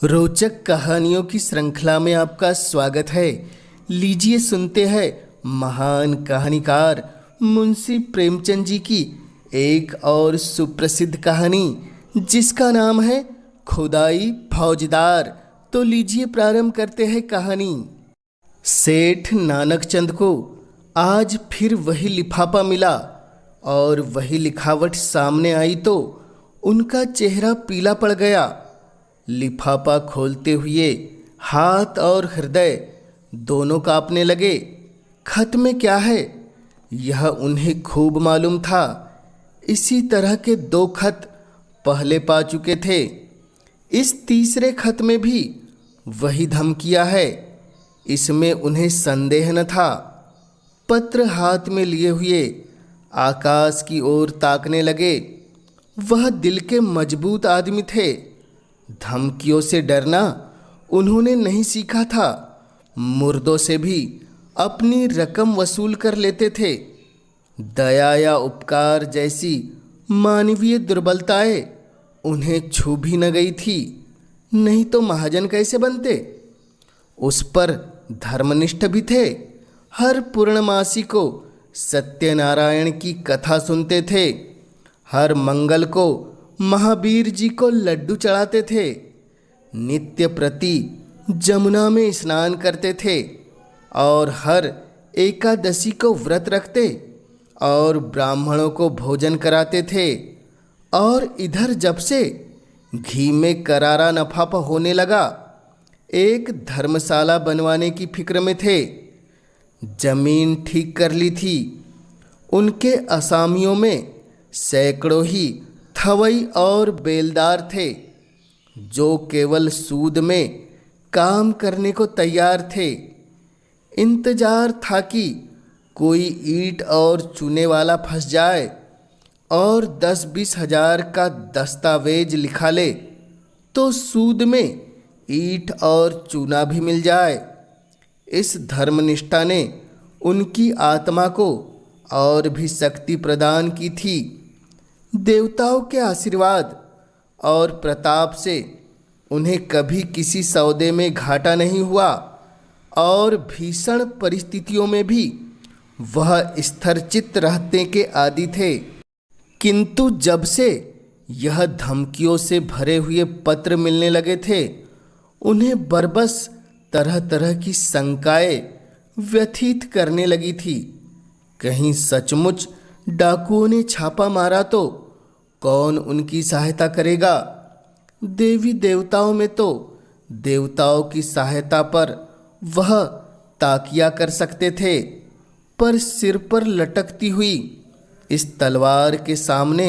रोचक कहानियों की श्रृंखला में आपका स्वागत है। लीजिए सुनते हैं महान कहानीकार मुंशी प्रेमचंद जी की एक और सुप्रसिद्ध कहानी जिसका नाम है खुदाई फौजदार। तो लीजिए प्रारंभ करते हैं कहानी। सेठ नानक चंद को आज फिर वही लिफाफा मिला और वही लिखावट सामने आई तो उनका चेहरा पीला पड़ गया। लिफाफा खोलते हुए हाथ और हृदय दोनों कांपने लगे। खत में क्या है यह उन्हें खूब मालूम था। इसी तरह के 2 खत पहले पा चुके थे। इस तीसरे खत में भी वही धमकियां है, इसमें उन्हें संदेह न था। पत्र हाथ में लिए हुए आकाश की ओर ताकने लगे। वह दिल के मजबूत आदमी थे। धमकियों से डरना उन्होंने नहीं सीखा था। मुर्दों से भी अपनी रकम वसूल कर लेते थे। दया या उपकार जैसी मानवीय दुर्बलताएं उन्हें छू भी न गई थी, नहीं तो महाजन कैसे बनते। उस पर धर्मनिष्ठ भी थे। हर पूर्णमासी को सत्यनारायण की कथा सुनते थे। हर मंगल को महावीर जी को लड्डू चढ़ाते थे। नित्य प्रति जमुना में स्नान करते थे और हर एकादशी को व्रत रखते और ब्राह्मणों को भोजन कराते थे। और इधर जब से घी में करारा नफा होने लगा, एक धर्मशाला बनवाने की फिक्र में थे। जमीन ठीक कर ली थी। उनके असामियों में सैकड़ों ही थवई और बेलदार थे जो केवल सूद में काम करने को तैयार थे। इंतजार था कि कोई ईंट और चूने वाला फंस जाए और 10-20 हजार का दस्तावेज लिखा ले तो सूद में ईंट और चूना भी मिल जाए। इस धर्मनिष्ठा ने उनकी आत्मा को और भी शक्ति प्रदान की थी। देवताओं के आशीर्वाद और प्रताप से उन्हें कभी किसी सौदे में घाटा नहीं हुआ और भीषण परिस्थितियों में भी वह स्थिरचित्त रहने के आदी थे। किंतु जब से यह धमकियों से भरे हुए पत्र मिलने लगे थे, उन्हें बरबस तरह तरह की शंकाएं व्यथित करने लगी थी। कहीं सचमुच डाकुओं ने छापा मारा तो कौन उनकी सहायता करेगा। देवी देवताओं में तो देवताओं की सहायता पर वह ताकिया कर सकते थे, पर सिर पर लटकती हुई इस तलवार के सामने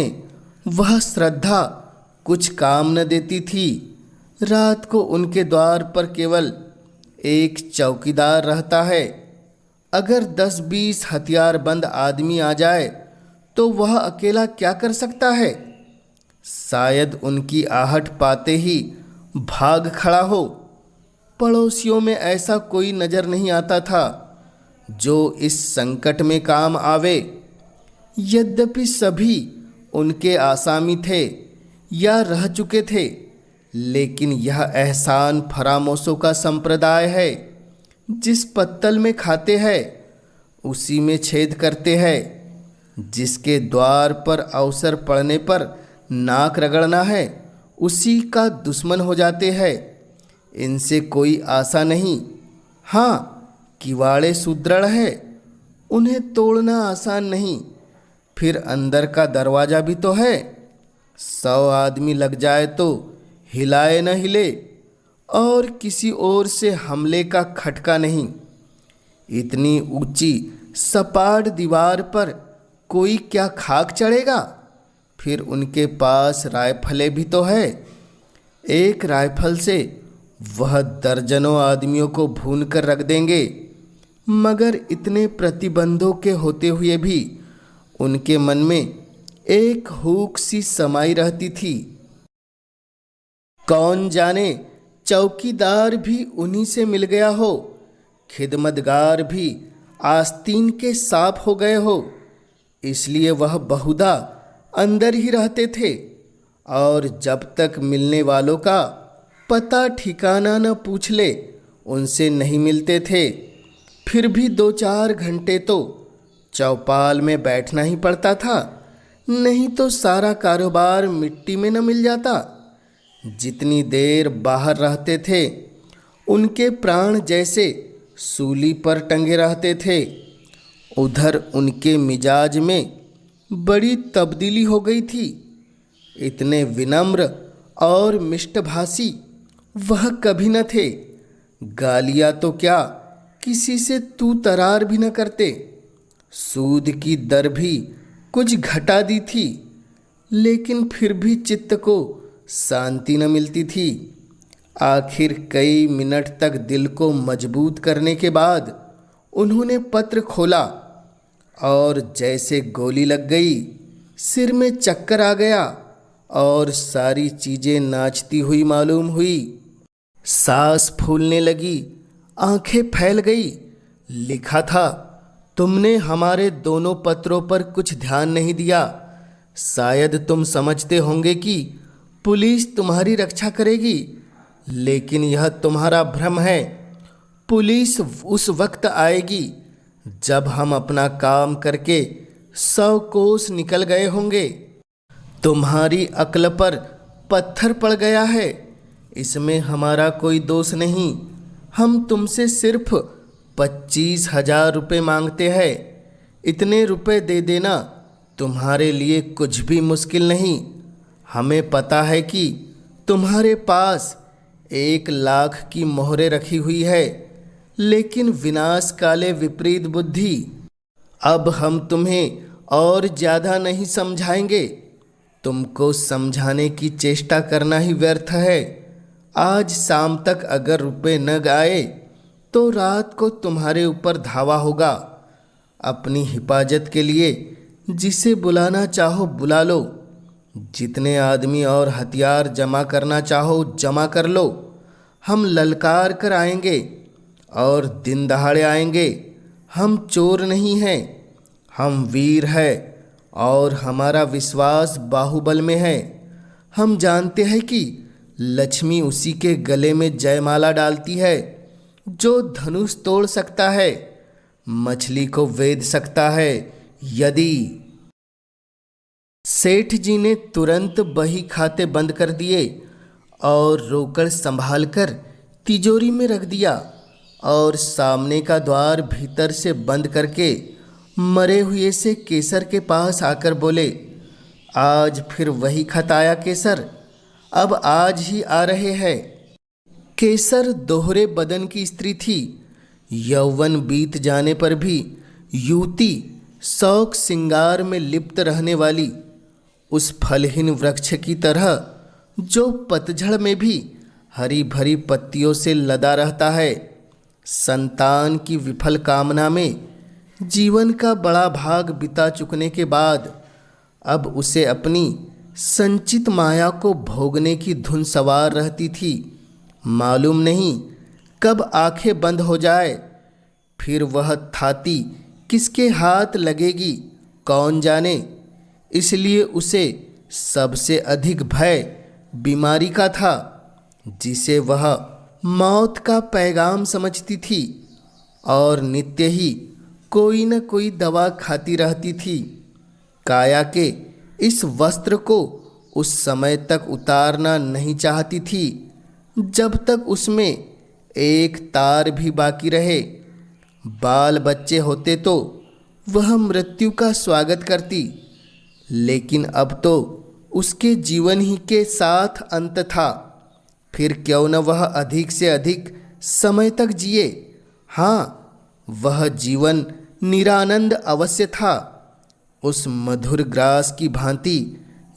वह श्रद्धा कुछ काम न देती थी। रात को उनके द्वार पर केवल एक चौकीदार रहता है। अगर 10-20 हथियारबंद आदमी आ जाए तो वह अकेला क्या कर सकता है। शायद उनकी आहट पाते ही भाग खड़ा हो। पड़ोसियों में ऐसा कोई नजर नहीं आता था जो इस संकट में काम आवे। यद्यपि सभी उनके आसामी थे या रह चुके थे, लेकिन यह एहसान फरामोशों का संप्रदाय है। जिस पत्तल में खाते हैं उसी में छेद करते हैं। जिसके द्वार पर अवसर पड़ने पर नाक रगड़ना है उसी का दुश्मन हो जाते हैं। इनसे कोई आशा नहीं। हाँ, किवाड़े सुदृढ़ है, उन्हें तोड़ना आसान नहीं। फिर अंदर का दरवाज़ा भी तो है। 100 आदमी लग जाए तो हिलाए न हिले और किसी ओर से हमले का खटका नहीं। इतनी ऊंची सपाट दीवार पर कोई क्या खाक चढ़ेगा। फिर उनके पास राइफलें भी तो है। एक राइफल से वह दर्जनों आदमियों को भून कर रख देंगे। मगर इतने प्रतिबंधों के होते हुए भी उनके मन में एक हुक सी समाई रहती थी। कौन जाने चौकीदार भी उन्हीं से मिल गया हो, खिदमतगार भी आस्तीन के सांप हो गए हो। इसलिए वह बहुधा अंदर ही रहते थे और जब तक मिलने वालों का पता ठिकाना न पूछ ले, उनसे नहीं मिलते थे। फिर भी 2-4 घंटे तो चौपाल में बैठना ही पड़ता था, नहीं तो सारा कारोबार मिट्टी में न मिल जाता। जितनी देर बाहर रहते थे उनके प्राण जैसे सूली पर टंगे रहते थे। उधर उनके मिजाज में बड़ी तब्दीली हो गई थी। इतने विनम्र और मिष्टभाषी वह कभी न थे। गालियाँ तो क्या, किसी से तू तरार भी न करते। सूद की दर भी कुछ घटा दी थी, लेकिन फिर भी चित्त को शांति न मिलती थी। आखिर कई मिनट तक दिल को मजबूत करने के बाद उन्होंने पत्र खोला और जैसे गोली लग गई, सिर में चक्कर आ गया और सारी चीज़ें नाचती हुई मालूम हुई। सांस फूलने लगी, आंखें फैल गई। लिखा था, तुमने हमारे दोनों पत्रों पर कुछ ध्यान नहीं दिया। शायद तुम समझते होंगे कि पुलिस तुम्हारी रक्षा करेगी, लेकिन यह तुम्हारा भ्रम है। पुलिस उस वक्त आएगी जब हम अपना काम करके 100 कोस निकल गए होंगे। तुम्हारी अक्ल पर पत्थर पड़ गया है, इसमें हमारा कोई दोष नहीं। हम तुमसे सिर्फ 25,000 रुपये मांगते हैं। इतने रुपए दे देना तुम्हारे लिए कुछ भी मुश्किल नहीं। हमें पता है कि तुम्हारे पास 1 लाख की मोहरें रखी हुई है, लेकिन विनाश काले विपरीत बुद्धि। अब हम तुम्हें और ज़्यादा नहीं समझाएंगे। तुमको समझाने की चेष्टा करना ही व्यर्थ है। आज शाम तक अगर रुपए न आए तो रात को तुम्हारे ऊपर धावा होगा। अपनी हिफाजत के लिए जिसे बुलाना चाहो बुला लो। जितने आदमी और हथियार जमा करना चाहो जमा कर लो। हम ललकार कर आएंगे और दिन दहाड़े आएंगे। हम चोर नहीं हैं, हम वीर हैं और हमारा विश्वास बाहुबल में है। हम जानते हैं कि लक्ष्मी उसी के गले में जयमाला डालती है जो धनुष तोड़ सकता है, मछली को वेध सकता है। यदि सेठ जी ने तुरंत बही खाते बंद कर दिए और रोकड़ संभालकर तिजोरी में रख दिया और सामने का द्वार भीतर से बंद करके मरे हुए से केसर के पास आकर बोले, आज फिर वही खत आया केसर, अब आज ही आ रहे हैं। केसर दोहरे बदन की स्त्री थी। यौवन बीत जाने पर भी युवती शौक सिंगार में लिप्त रहने वाली, उस फलहीन वृक्ष की तरह जो पतझड़ में भी हरी भरी पत्तियों से लदा रहता है। संतान की विफल कामना में जीवन का बड़ा भाग बिता चुकने के बाद अब उसे अपनी संचित माया को भोगने की धुन सवार रहती थी। मालूम नहीं कब आंखें बंद हो जाए, फिर वह थाती किसके हाथ लगेगी कौन जाने। इसलिए उसे सबसे अधिक भय बीमारी का था, जिसे वह मौत का पैगाम समझती थी और नित्य ही कोई न कोई दवा खाती रहती थी। काया के इस वस्त्र को उस समय तक उतारना नहीं चाहती थी जब तक उसमें एक तार भी बाकी रहे। बाल बच्चे होते तो वह मृत्यु का स्वागत करती, लेकिन अब तो उसके जीवन ही के साथ अंत था। फिर क्यों न वह अधिक से अधिक समय तक जिए। हाँ, वह जीवन निरानंद अवश्य था, उस मधुर ग्रास की भांति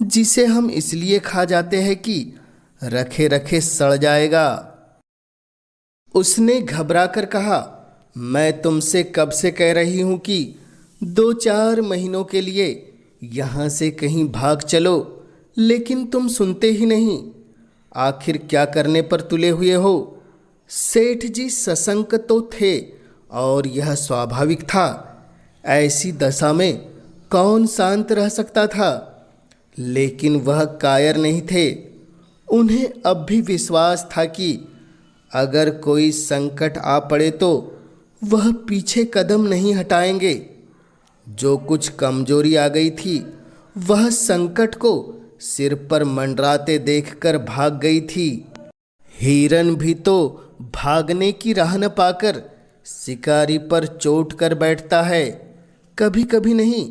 जिसे हम इसलिए खा जाते हैं कि रखे रखे सड़ जाएगा। उसने घबरा कर कहा, मैं तुमसे कब से कह रही हूं कि 2-4 महीनों के लिए यहाँ से कहीं भाग चलो, लेकिन तुम सुनते ही नहीं। आखिर क्या करने पर तुले हुए हो? सेठ जी सशंक तो थे और यह स्वाभाविक था। ऐसी दशा में कौन शांत रह सकता था? लेकिन वह कायर नहीं थे। उन्हें अब भी विश्वास था कि अगर कोई संकट आ पड़े तो वह पीछे कदम नहीं हटाएंगे। जो कुछ कमजोरी आ गई थी वह संकट को सिर पर मंडराते देखकर भाग गई थी। हिरन भी तो भागने की राह न पाकर शिकारी पर चोट कर बैठता है, कभी कभी नहीं,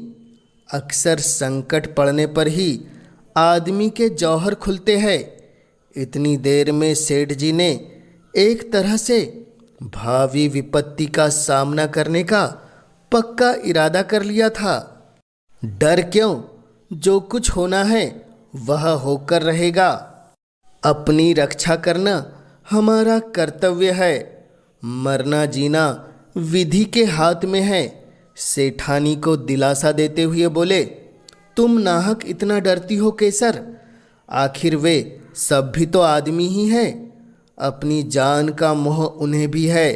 अक्सर संकट पड़ने पर ही आदमी के जौहर खुलते हैं। इतनी देर में सेठ जी ने एक तरह से भावी विपत्ति का सामना करने का पक्का इरादा कर लिया था। डर क्यों, जो कुछ होना है वह होकर रहेगा। अपनी रक्षा करना हमारा कर्तव्य है, मरना जीना विधि के हाथ में है। सेठानी को दिलासा देते हुए बोले, तुम नाहक इतना डरती हो केसर, आखिर वे सब भी तो आदमी ही हैं। अपनी जान का मोह उन्हें भी है,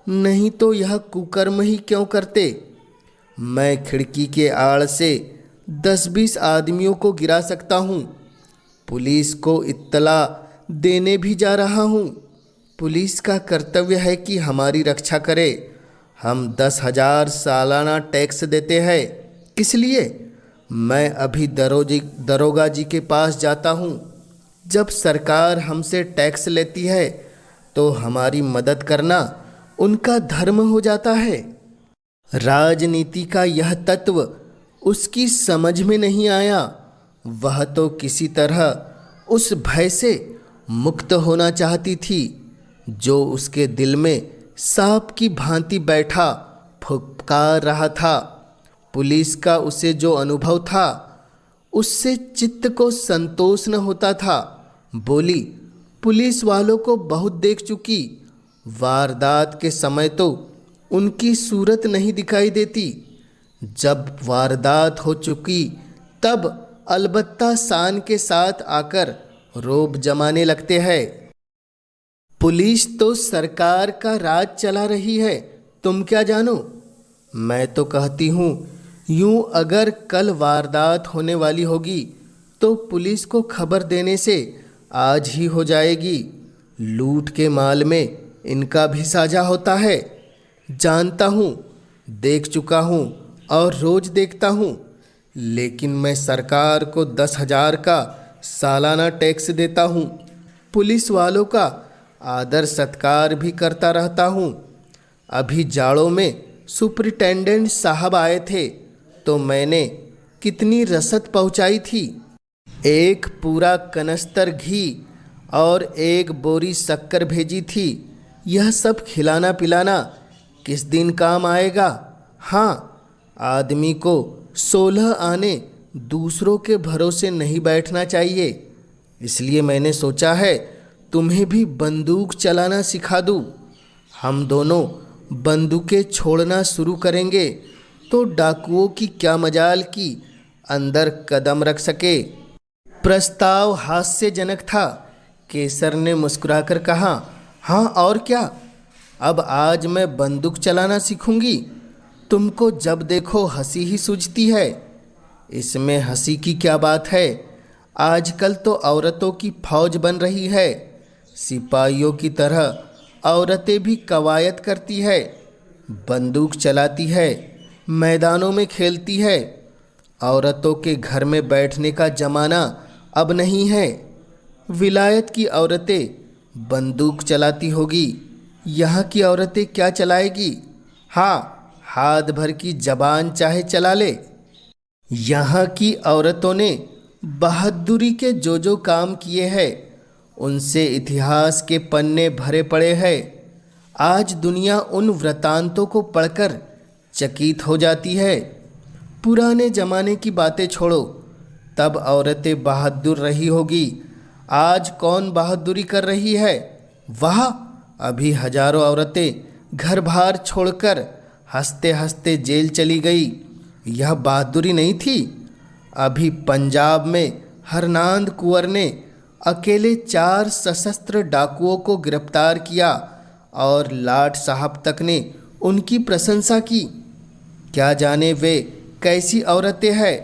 नहीं तो यह कुकर्म ही क्यों करते। मैं खिड़की के आड़ से 10-20 आदमियों को गिरा सकता हूँ। पुलिस को इत्तला देने भी जा रहा हूँ। पुलिस का कर्तव्य है कि हमारी रक्षा करे। हम 10,000 सालाना टैक्स देते हैं। किस लिए? मैं अभी दरोगा जी के पास जाता हूँ। जब सरकार हमसे टैक्स लेती है तो हमारी मदद करना उनका धर्म हो जाता है। राजनीति का यह तत्व उसकी समझ में नहीं आया। वह तो किसी तरह उस भय से मुक्त होना चाहती थी जो उसके दिल में सांप की भांति बैठा फुफकार रहा था। पुलिस का उसे जो अनुभव था उससे चित्त को संतोष न होता था। बोली, पुलिस वालों को बहुत देख चुकी, वारदात के समय तो उनकी सूरत नहीं दिखाई देती, जब वारदात हो चुकी तब अलबत्ता शान के साथ आकर रोब जमाने लगते हैं। पुलिस तो सरकार का राज चला रही है, तुम क्या जानो। मैं तो कहती हूँ यूं अगर कल वारदात होने वाली होगी तो पुलिस को खबर देने से आज ही हो जाएगी। लूट के माल में इनका भी साझा होता है। जानता हूँ, देख चुका हूँ और रोज देखता हूँ, लेकिन मैं सरकार को 10,000 का सालाना टैक्स देता हूँ। पुलिस वालों का आदर सत्कार भी करता रहता हूँ। अभी जाड़ों में सुपरिटेंडेंट साहब आए थे तो मैंने कितनी रसद पहुँचाई थी। एक पूरा कनस्तर घी और एक बोरी शक्कर भेजी थी। यह सब खिलाना पिलाना किस दिन काम आएगा। हाँ, आदमी को 16 आने दूसरों के भरोसे नहीं बैठना चाहिए। इसलिए मैंने सोचा है तुम्हें भी बंदूक चलाना सिखा दूँ। हम दोनों बंदूकें छोड़ना शुरू करेंगे तो डाकुओं की क्या मजाल कि अंदर कदम रख सके। प्रस्ताव हास्यजनक था। केसर ने मुस्कुराकर कहा, हाँ और क्या, अब आज मैं बंदूक चलाना सीखूंगी। तुमको जब देखो हंसी ही सूझती है। इसमें हंसी की क्या बात है। आजकल तो औरतों की फौज बन रही है। सिपाहियों की तरह औरतें भी कवायद करती है, बंदूक चलाती है, मैदानों में खेलती है। औरतों के घर में बैठने का जमाना अब नहीं है। विलायत की औरतें बंदूक चलाती होगी, यहाँ की औरतें क्या चलाएगी। हाँ, हाथ भर की जबान चाहे चला ले। यहाँ की औरतों ने बहादुरी के जो काम किए हैं उनसे इतिहास के पन्ने भरे पड़े हैं। आज दुनिया उन वृतांतों को पढ़कर चकित हो जाती है। पुराने जमाने की बातें छोड़ो, तब औरतें बहादुर रही होगी। आज कौन बहादुरी कर रही है। वाह, अभी हजारों औरतें घर बार छोड़कर हंसते हंसते जेल चली गई। यह बहादुरी नहीं थी। अभी पंजाब में हरनांद कुंवर ने अकेले 4 सशस्त्र डाकुओं को गिरफ्तार किया और लाट साहब तक ने उनकी प्रशंसा की। क्या जाने वे कैसी औरतें हैं।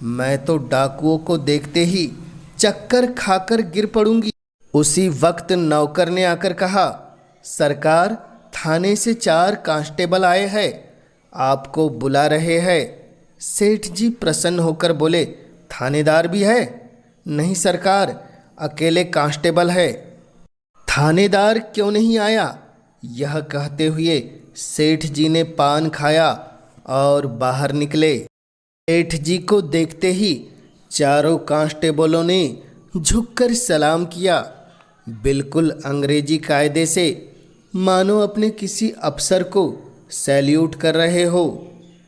मैं तो डाकुओं को देखते ही चक्कर खाकर गिर पड़ूंगी। उसी वक्त नौकर ने आकर कहा, सरकार, थाने से 4 कांस्टेबल आए हैं, आपको बुला रहे हैं। सेठ जी प्रसन्न होकर बोले, थानेदार भी है? नहीं सरकार, अकेले कांस्टेबल है। थानेदार क्यों नहीं आया? यह कहते हुए सेठ जी ने पान खाया और बाहर निकले। सेठ जी को देखते ही चारों कांस्टेबलों ने झुककर सलाम किया, बिल्कुल अंग्रेजी कायदे से, मानो अपने किसी अफसर को सैल्यूट कर रहे हो।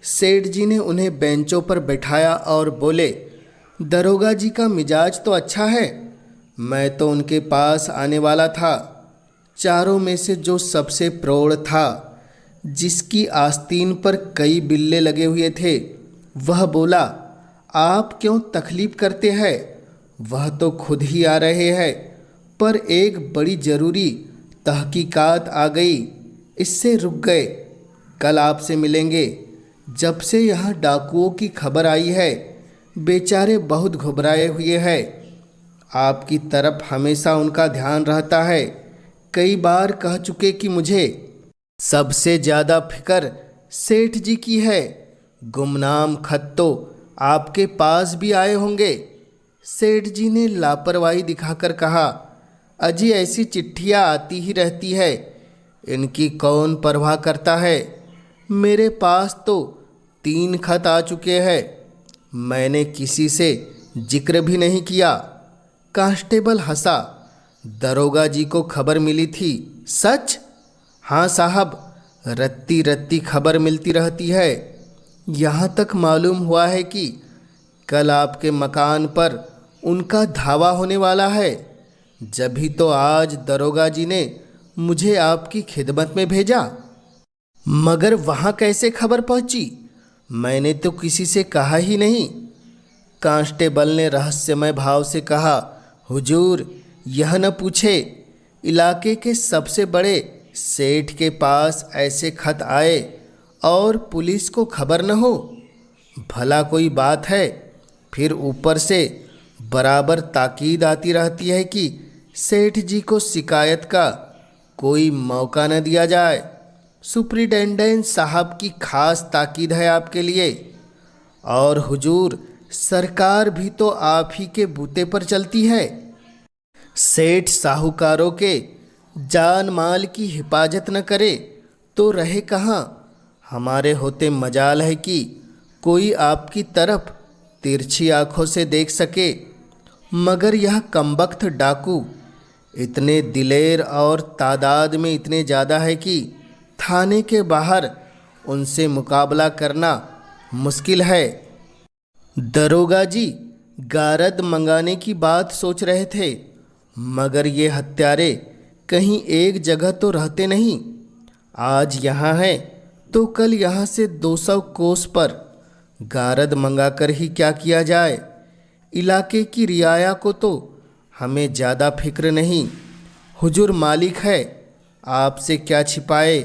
सेठ जी ने उन्हें बेंचों पर बैठाया और बोले, दरोगा जी का मिजाज तो अच्छा है, मैं तो उनके पास आने वाला था। चारों में से जो सबसे प्रौढ़ था, जिसकी आस्तीन पर कई बिल्ले लगे हुए थे, वह बोला, आप क्यों तकलीफ करते हैं? वह तो खुद ही आ रहे हैं, पर एक बड़ी ज़रूरी तहकीकात आ गई, इससे रुक गए। कल आपसे मिलेंगे। जब से यहाँ डाकुओं की खबर आई है, बेचारे बहुत घबराए हुए हैं। आपकी तरफ हमेशा उनका ध्यान रहता है। कई बार कह चुके कि मुझे सबसे ज़्यादा फिक्र सेठ जी की है। गुमनाम खत तो आपके पास भी आए होंगे। सेठ जी ने लापरवाही दिखाकर कहा, अजी ऐसी चिट्ठियाँ आती ही रहती है, इनकी कौन परवाह करता है। मेरे पास तो 3 खत आ चुके हैं, मैंने किसी से जिक्र भी नहीं किया। कांस्टेबल हंसा, दरोगा जी को खबर मिली थी? सच? हाँ साहब, रत्ती रत्ती खबर मिलती रहती है। यहाँ तक मालूम हुआ है कि कल आपके मकान पर उनका धावा होने वाला है। जभी तो आज दरोगा जी ने मुझे आपकी खिदमत में भेजा। मगर वहाँ कैसे खबर पहुँची? मैंने तो किसी से कहा ही नहीं। कांस्टेबल ने रहस्यमय भाव से कहा, हुजूर, यह न पूछे, इलाके के सबसे बड़े सेठ के पास ऐसे खत आए और पुलिस को खबर न हो, भला कोई बात है? फिर ऊपर से बराबर ताकीद आती रहती है कि सेठ जी को शिकायत का कोई मौका न दिया जाए। सुप्रिटेंडेंट साहब की खास ताकीद है आपके लिए। और हुजूर, सरकार भी तो आप ही के बूते पर चलती है। सेठ साहूकारों के जान माल की हिफाजत न करे तो रहे कहाँ? हमारे होते मजाल है कि कोई आपकी तरफ तिरछी आंखों से देख सके। मगर यह कमबख्त डाकू इतने दिलेर और तादाद में इतने ज़्यादा है कि थाने के बाहर उनसे मुकाबला करना मुश्किल है। दरोगा जी गारद मंगाने की बात सोच रहे थे, मगर ये हत्यारे कहीं एक जगह तो रहते नहीं। आज यहाँ है तो कल यहाँ से 200 कोस पर गारद मंगाकर ही क्या किया जाए। इलाके की रियाया को तो हमें ज़्यादा फिक्र नहीं। हुजूर मालिक है, आपसे क्या छिपाए,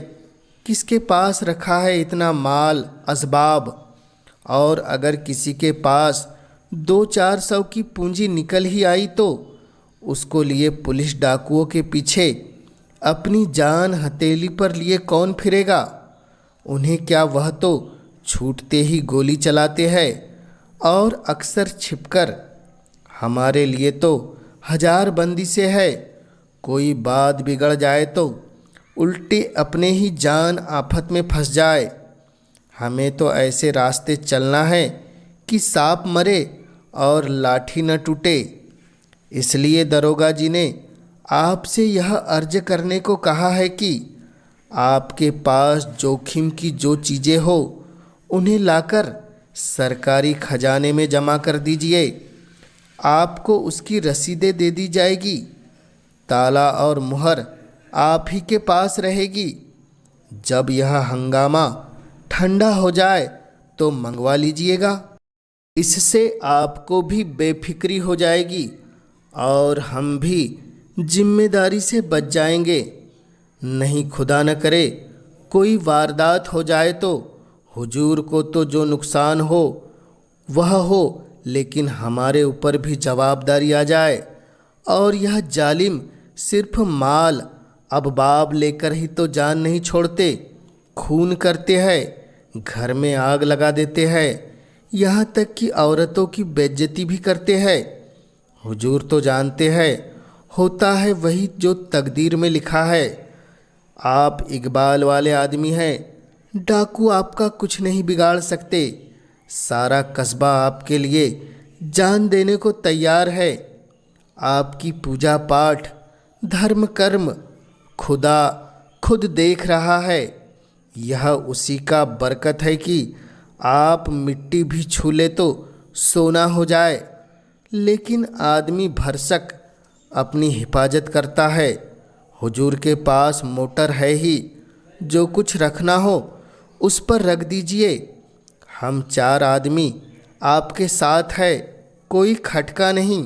किसके पास रखा है इतना माल असबाब। और अगर किसी के पास 200-400 की पूंजी निकल ही आई तो उसको लिए पुलिस डाकुओं के पीछे अपनी जान हथेली पर लिए कौन फिरेगा? उन्हें क्या वह तो छूटते ही गोली चलाते हैं, और अक्सर छिपकर। हमारे लिए तो 1000 बंदी से है, कोई बात बिगड़ जाए तो उल्टे अपने ही जान आफत में फंस जाए। हमें तो ऐसे रास्ते चलना है कि सांप मरे और लाठी न टूटे। इसलिए दरोगा जी ने आपसे यह अर्ज करने को कहा है कि आपके पास जोखिम की जो चीज़ें हो उन्हें लाकर सरकारी खजाने में जमा कर दीजिए। आपको उसकी रसीदें दे दी जाएगी। ताला और मुहर आप ही के पास रहेगी। जब यह हंगामा ठंडा हो जाए तो मंगवा लीजिएगा। इससे आपको भी बेफिक्री हो जाएगी और हम भी जिम्मेदारी से बच जाएंगे। नहीं खुदा न करे कोई वारदात हो जाए तो हुजूर को तो जो नुकसान हो वह हो, लेकिन हमारे ऊपर भी जवाबदारी आ जाए और यह जालिम सिर्फ माल अब बाब लेकर ही तो जान नहीं छोड़ते, खून करते हैं, घर में आग लगा देते हैं, यहाँ तक कि औरतों की बेइज्जती भी करते हैं। हुजूर तो जानते हैं होता है वही जो तकदीर में लिखा है। आप इकबाल वाले आदमी हैं, डाकू आपका कुछ नहीं बिगाड़ सकते। सारा कस्बा आपके लिए जान देने को तैयार है। आपकी पूजा पाठ धर्म कर्म खुदा खुद देख रहा है। यह उसी का बरकत है कि आप मिट्टी भी छू ले तो सोना हो जाए। लेकिन आदमी भरसक अपनी हिफाजत करता है। हुजूर के पास मोटर है ही, जो कुछ रखना हो उस पर रख दीजिए। हम 4 आदमी आपके साथ है, कोई खटका नहीं।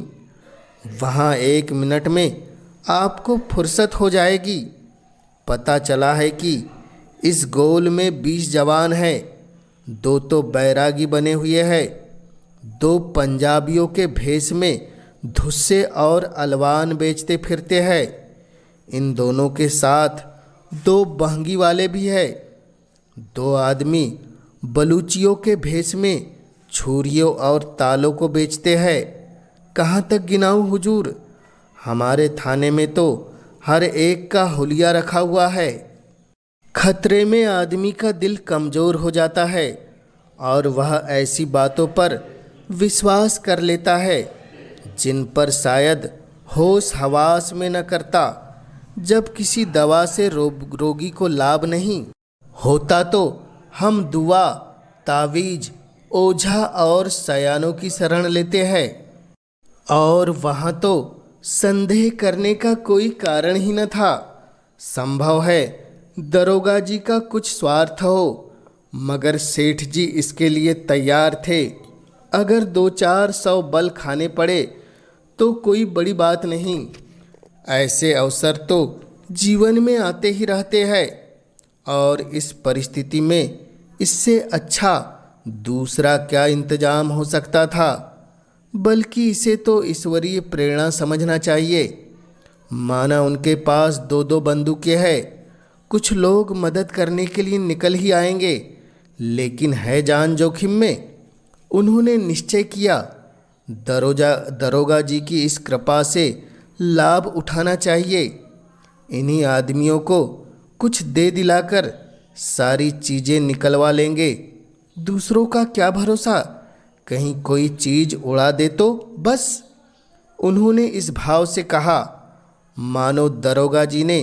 वहाँ 1 मिनट में आपको फुर्सत हो जाएगी। पता चला है कि इस गोल में 20 जवान हैं, 2 तो बैरागी बने हुए हैं, 2 पंजाबियों के भेष में धुस्से और अलवान बेचते फिरते हैं। इन दोनों के साथ 2 बहंगी वाले भी हैं। 2 आदमी बलूचियों के भेष में छुरियों और तालों को बेचते हैं। कहाँ तक गिनाऊं हुजूर? हमारे थाने में तो हर एक का हुलिया रखा हुआ है। खतरे में आदमी का दिल कमज़ोर हो जाता है और वह ऐसी बातों पर विश्वास कर लेता है जिन पर शायद होश हवास में न करता। जब किसी दवा से रोगी को लाभ नहीं होता तो हम दुआ, तावीज, ओझा और सयानों की शरण लेते हैं। और वहाँ तो संदेह करने का कोई कारण ही न था। संभव है दरोगा जी का कुछ स्वार्थ हो, मगर सेठ जी इसके लिए तैयार थे। अगर 200-400 बल खाने पड़े तो कोई बड़ी बात नहीं। ऐसे अवसर तो जीवन में आते ही रहते हैं और इस परिस्थिति में इससे अच्छा दूसरा क्या इंतजाम हो सकता था। बल्कि इसे तो ईश्वरीय प्रेरणा समझना चाहिए। माना उनके पास 2-2 बंदूकें हैं, कुछ लोग मदद करने के लिए निकल ही आएंगे, लेकिन है जान जोखिम में। उन्होंने निश्चय किया दरोगा जी की इस कृपा से लाभ उठाना चाहिए। इन्हीं आदमियों को कुछ दे दिलाकर सारी चीज़ें निकलवा लेंगे। दूसरों का क्या भरोसा, कहीं कोई चीज़ उड़ा दे तो बस। उन्होंने इस भाव से कहा मानो दरोगा जी ने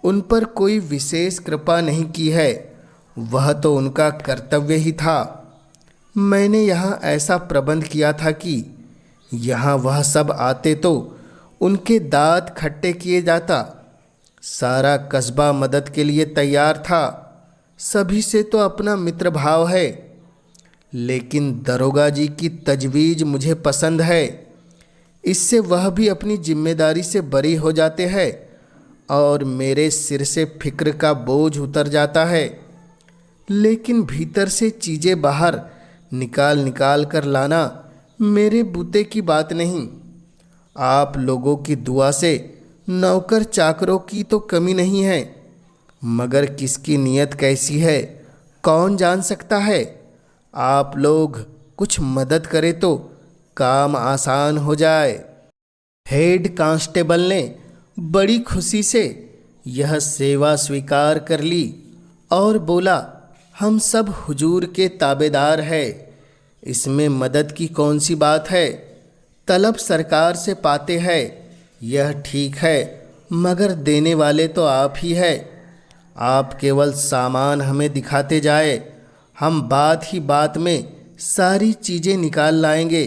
उन पर कोई विशेष कृपा नहीं की है, वह तो उनका कर्तव्य ही था। मैंने यहाँ ऐसा प्रबंध किया था कि यहाँ वह सब आते तो उनके दांत खट्टे किए जाता। सारा कस्बा मदद के लिए तैयार था। सभी से तो अपना मित्र भाव है, लेकिन दरोगा जी की तजवीज़ मुझे पसंद है। इससे वह भी अपनी जिम्मेदारी से बरी हो जाते हैं और मेरे सिर से फिक्र का बोझ उतर जाता है। लेकिन भीतर से चीज़ें बाहर निकाल कर लाना मेरे बूते की बात नहीं। आप लोगों की दुआ से नौकर चाकरों की तो कमी नहीं है, मगर किसकी नीयत कैसी है कौन जान सकता है। आप लोग कुछ मदद करें तो काम आसान हो जाए। हेड कांस्टेबल ने बड़ी खुशी से यह सेवा स्वीकार कर ली और बोला, हम सब हुजूर के ताबेदार हैं, इसमें मदद की कौन सी बात है। तलब सरकार से पाते हैं, यह ठीक है, मगर देने वाले तो आप ही हैं। आप केवल सामान हमें दिखाते जाए, हम बात ही बात में सारी चीज़ें निकाल लाएंगे।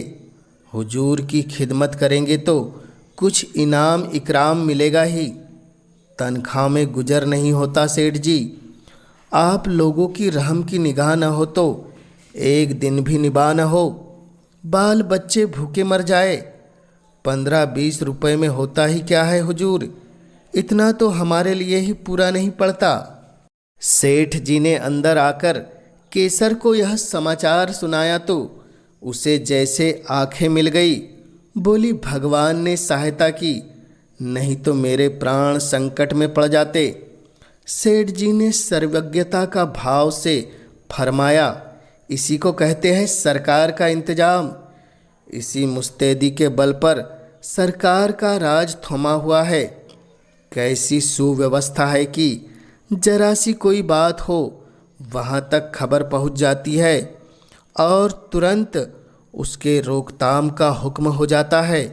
हुजूर की खिदमत करेंगे तो कुछ इनाम इकराम मिलेगा ही। तनख्वाह में गुजर नहीं होता सेठ जी। आप लोगों की रहम की निगाह न हो तो एक दिन भी निभा न हो, बाल बच्चे भूखे मर जाए। 15-20 रुपए में होता ही क्या है हुजूर, इतना तो हमारे लिए ही पूरा नहीं पड़ता। सेठ जी ने अंदर आकर केसर को यह समाचार सुनाया तो उसे जैसे आंखें मिल गई। बोली, भगवान ने सहायता की, नहीं तो मेरे प्राण संकट में पड़ जाते। सेठ जी ने सर्वज्ञता का भाव से फरमाया, इसी को कहते हैं सरकार का इंतजाम। इसी मुस्तैदी के बल पर सरकार का राज थमा हुआ है। कैसी सुव्यवस्था है कि जरा सी कोई बात हो वहाँ तक खबर पहुँच जाती है और तुरंत उसके रोकथाम का हुक्म हो जाता है।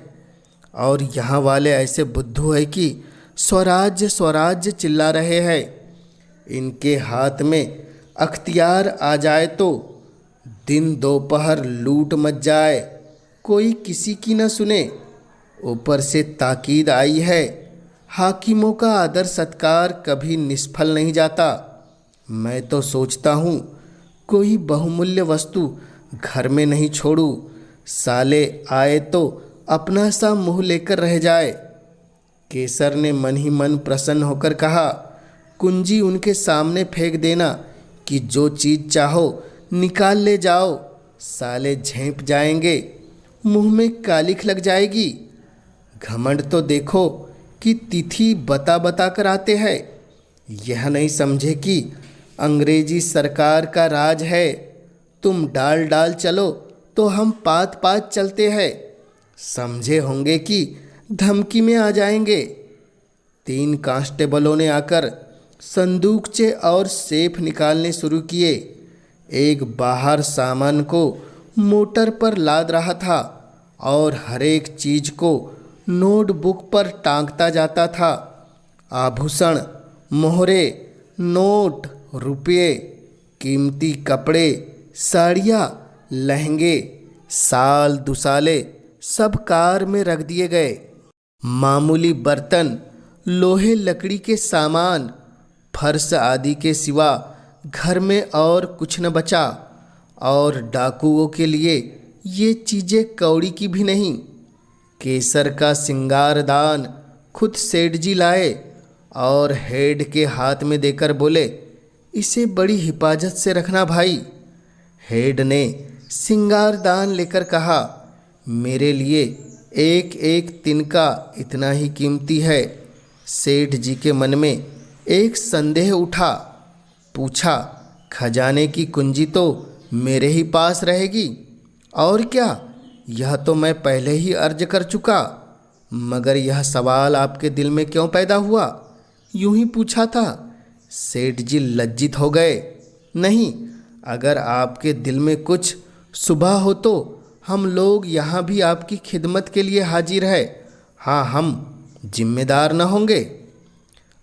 और यहाँ वाले ऐसे बुद्धू है कि स्वराज्य स्वराज्य चिल्ला रहे हैं। इनके हाथ में अख्तियार आ जाए तो दिन दोपहर लूट मच जाए, कोई किसी की न सुने। ऊपर से ताकीद आई है, हाकिमों का आदर सत्कार कभी निष्फल नहीं जाता। मैं तो सोचता हूँ कोई बहुमूल्य वस्तु घर में नहीं छोड़ूं, साले आए तो अपना सा मुँह लेकर रह जाए। केसर ने मन ही मन प्रसन्न होकर कहा, कुंजी उनके सामने फेंक देना कि जो चीज़ चाहो निकाल ले जाओ। साले झेंप जाएंगे, मुंह में कालिख लग जाएगी। घमंड तो देखो कि तिथि बता बता कर आते हैं। यह नहीं समझे कि अंग्रेजी सरकार का राज है। तुम डाल डाल चलो तो हम पात पात चलते हैं। समझे होंगे कि धमकी में आ जाएंगे। 3 कांस्टेबलों ने आकर संदूकचे और सेफ निकालने शुरू किए। एक बाहर सामान को मोटर पर लाद रहा था और हर एक चीज़ को नोटबुक पर टांगता जाता था। आभूषण, मोहरे, नोट, रुपये, कीमती कपड़े, साड़ियाँ, लहंगे, साल दुसाले सब कार में रख दिए गए। मामूली बर्तन, लोहे लकड़ी के सामान, फर्श आदि के सिवा घर में और कुछ न बचा। और डाकुओं के लिए ये चीज़ें कौड़ी की भी नहीं। केसर का सिंगारदान खुद सेठ जी लाए और हेड के हाथ में देकर बोले, इसे बड़ी हिफाजत से रखना भाई। हेड ने सिंगारदान लेकर कहा, मेरे लिए एक एक तिनका इतना ही कीमती है। सेठ जी के मन में एक संदेह उठा। पूछा, खजाने की कुंजी तो मेरे ही पास रहेगी और क्या? यह तो मैं पहले ही अर्ज कर चुका, मगर यह सवाल आपके दिल में क्यों पैदा हुआ? यूं ही पूछा था। सेठ जी लज्जित हो गए। नहीं, अगर आपके दिल में कुछ सुबह हो तो हम लोग यहाँ भी आपकी खिदमत के लिए हाजिर है। हाँ, हम जिम्मेदार न होंगे।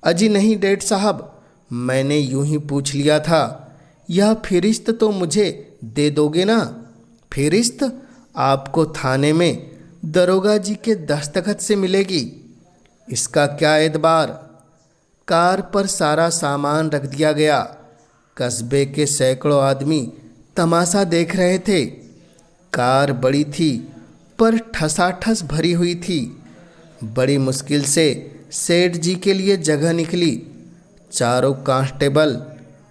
अजी नहीं डेढ़ साहब, मैंने यूं ही पूछ लिया था। यह फिरिस्त तो मुझे दे दोगे ना? फिरिस्त आपको थाने में दरोगा जी के दस्तखत से मिलेगी। इसका क्या एतबार? कार पर सारा सामान रख दिया गया। कस्बे के सैकड़ों आदमी तमाशा देख रहे थे। कार बड़ी थी पर ठसाठस भरी हुई थी। बड़ी मुश्किल से सेठ जी के लिए जगह निकली। चारों कांस्टेबल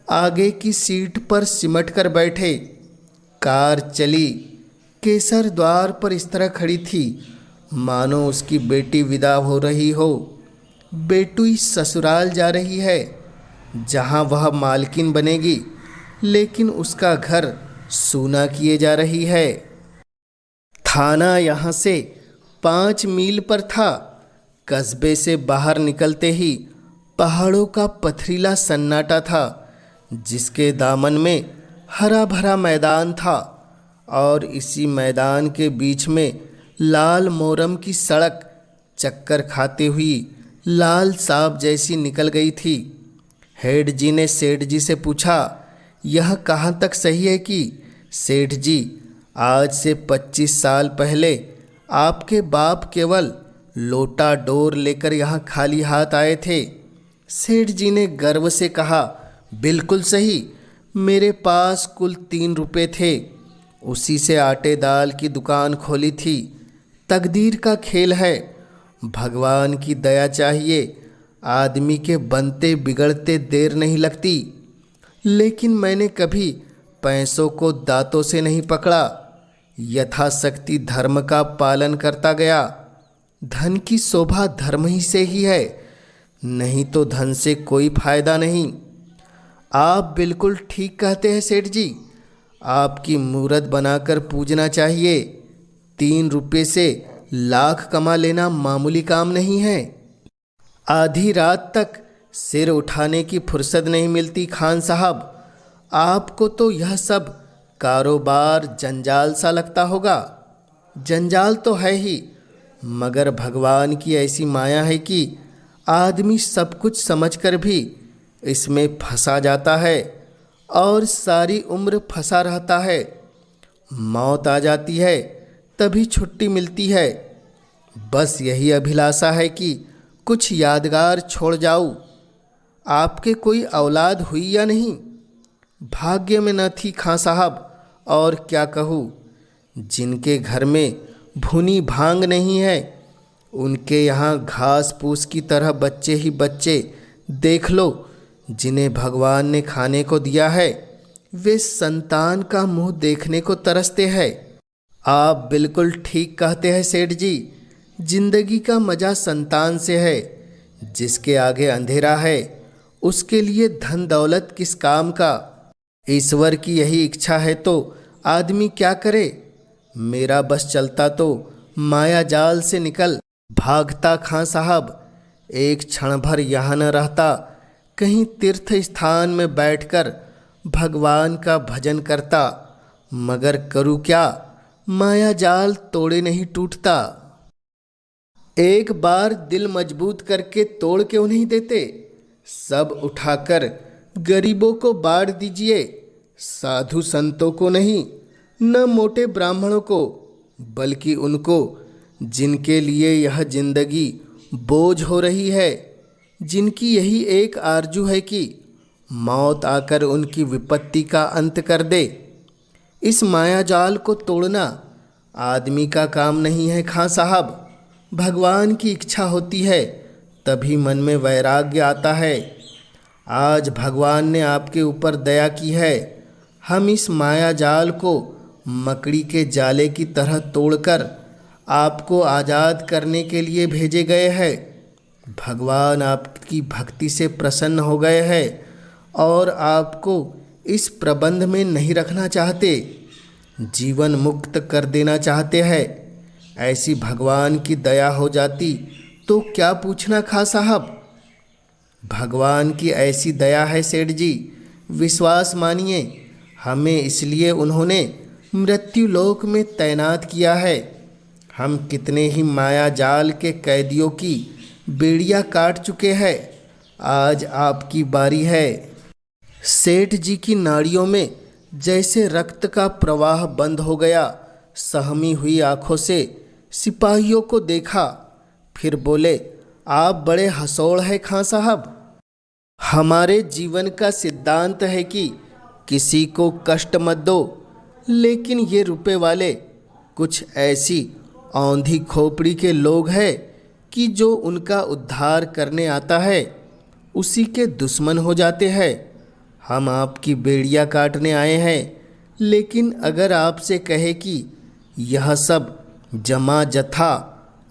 आगे की सीट पर सिमट कर बैठे। कार चली। केसर द्वार पर इस तरह खड़ी थी मानो उसकी बेटी विदा हो रही हो। बेटुई ससुराल जा रही है जहां वह मालकिन बनेगी, लेकिन उसका घर सूना किए जा रही है। थाना यहाँ से 5 मील पर था। कस्बे से बाहर निकलते ही पहाड़ों का पथरीला सन्नाटा था, जिसके दामन में हरा भरा मैदान था और इसी मैदान के बीच में लाल मोरम की सड़क चक्कर खाते हुई लाल सांप जैसी निकल गई थी। हेड जी ने सेठ जी से पूछा, यह कहाँ तक सही है कि सेठ जी, आज से 25 साल पहले आपके बाप केवल लोटा डोर लेकर यहाँ खाली हाथ आए थे? सेठ जी ने गर्व से कहा, बिल्कुल सही। मेरे पास कुल 3 रुपये थे। उसी से आटे दाल की दुकान खोली थी। तकदीर का खेल है, भगवान की दया चाहिए। आदमी के बनते बिगड़ते देर नहीं लगती। लेकिन मैंने कभी पैसों को दांतों से नहीं पकड़ा। यथाशक्ति धर्म का पालन करता गया। धन की शोभा धर्म ही से ही है, नहीं तो धन से कोई फायदा नहीं। आप बिल्कुल ठीक कहते हैं सेठ जी। आपकी मूरत बनाकर पूजना चाहिए। 3 रुपये से लाख कमा लेना मामूली काम नहीं है। आधी रात तक सिर उठाने की फुर्सत नहीं मिलती खान साहब। आपको तो यह सब कारोबार जंजाल सा लगता होगा। जंजाल तो है ही, मगर भगवान की ऐसी माया है कि आदमी सब कुछ समझकर भी इसमें फंसा जाता है और सारी उम्र फंसा रहता है। मौत आ जाती है तभी छुट्टी मिलती है। बस यही अभिलाषा है कि कुछ यादगार छोड़ जाऊं। आपके कोई औलाद हुई या नहीं? भाग्य में न थी खां साहब, और क्या कहूँ। जिनके घर में भुनी भांग नहीं है, उनके यहाँ घास फूस की तरह बच्चे ही बच्चे देख लो। जिन्हें भगवान ने खाने को दिया है, वे संतान का मुंह देखने को तरसते हैं। आप बिल्कुल ठीक कहते हैं सेठ जी। जिंदगी का मज़ा संतान से है। जिसके आगे अंधेरा है, उसके लिए धन दौलत किस काम का। ईश्वर की यही इच्छा है तो आदमी क्या करे। मेरा बस चलता तो माया जाल से निकल भागता खां साहब। एक क्षण भर यहाँ न रहता, कहीं तीर्थ स्थान में बैठकर भगवान का भजन करता। मगर करूँ क्या, माया जाल तोड़े नहीं टूटता। एक बार दिल मजबूत करके तोड़ क्यों नहीं देते। सब उठाकर गरीबों को बांट दीजिए। साधु संतों को नहीं, न मोटे ब्राह्मणों को, बल्कि उनको जिनके लिए यह जिंदगी बोझ हो रही है, जिनकी यही एक आरजू है कि मौत आकर उनकी विपत्ति का अंत कर दे। इस मायाजाल को तोड़ना आदमी का काम नहीं है खां साहब। भगवान की इच्छा होती है तभी मन में वैराग्य आता है। आज भगवान ने आपके ऊपर दया की है। हम इस माया जाल को मकड़ी के जाले की तरह तोड़कर आपको आज़ाद करने के लिए भेजे गए हैं। भगवान आपकी भक्ति से प्रसन्न हो गए हैं और आपको इस प्रबंध में नहीं रखना चाहते, जीवन मुक्त कर देना चाहते हैं। ऐसी भगवान की दया हो जाती तो क्या पूछना खां साहब। भगवान की ऐसी दया है सेठ जी, विश्वास मानिए। हमें इसलिए उन्होंने मृत्यु लोक में तैनात किया है। हम कितने ही माया जाल के कैदियों की बेड़ियां काट चुके हैं। आज आपकी बारी है। सेठ जी की नाड़ियों में जैसे रक्त का प्रवाह बंद हो गया। सहमी हुई आंखों से सिपाहियों को देखा, फिर बोले, आप बड़े हंसौड़ हैं खां साहब। हमारे जीवन का सिद्धांत है कि किसी को कष्ट मत दो, लेकिन ये रुपए वाले कुछ ऐसी औंधी खोपड़ी के लोग हैं कि जो उनका उद्धार करने आता है उसी के दुश्मन हो जाते हैं। हम आपकी बेड़ियां काटने आए हैं, लेकिन अगर आपसे कहे कि यह सब जमा जथा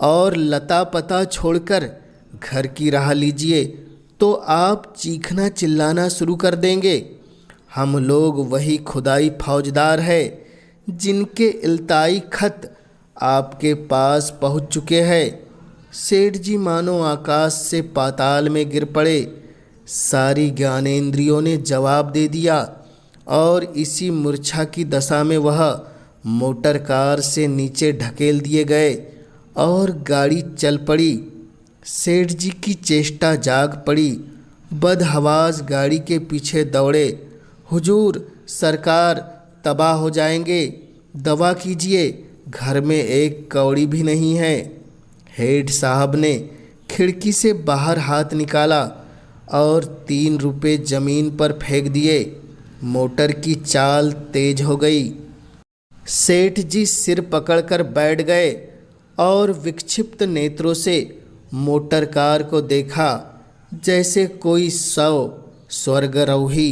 और लता पता छोड़कर घर की राह लीजिए तो आप चीखना चिल्लाना शुरू कर देंगे। हम लोग वही खुदाई फौजदार हैं जिनके इल्ताई खत आपके पास पहुंच चुके हैं। सेठ जी मानो आकाश से पाताल में गिर पड़े। सारी ज्ञानेंद्रियों ने जवाब दे दिया और इसी मूर्छा की दशा में वह मोटर कार से नीचे ढकेल दिए गए और गाड़ी चल पड़ी। सेठ जी की चेष्टा जाग पड़ी। बदहवास गाड़ी के पीछे दौड़े। हुजूर, सरकार तबाह हो जाएंगे, दवा कीजिए, घर में एक कौड़ी भी नहीं है। हेड साहब ने खिड़की से बाहर हाथ निकाला और 3 रुपए जमीन पर फेंक दिए। मोटर की चाल तेज हो गई। सेठ जी सिर पकड़कर बैठ गए और विक्षिप्त नेत्रों से मोटर कार को देखा, जैसे कोई स्वर्गरोही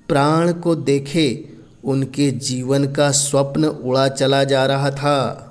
प्राण को देखे उनके जीवन का स्वप्न उड़ा चला जा रहा था।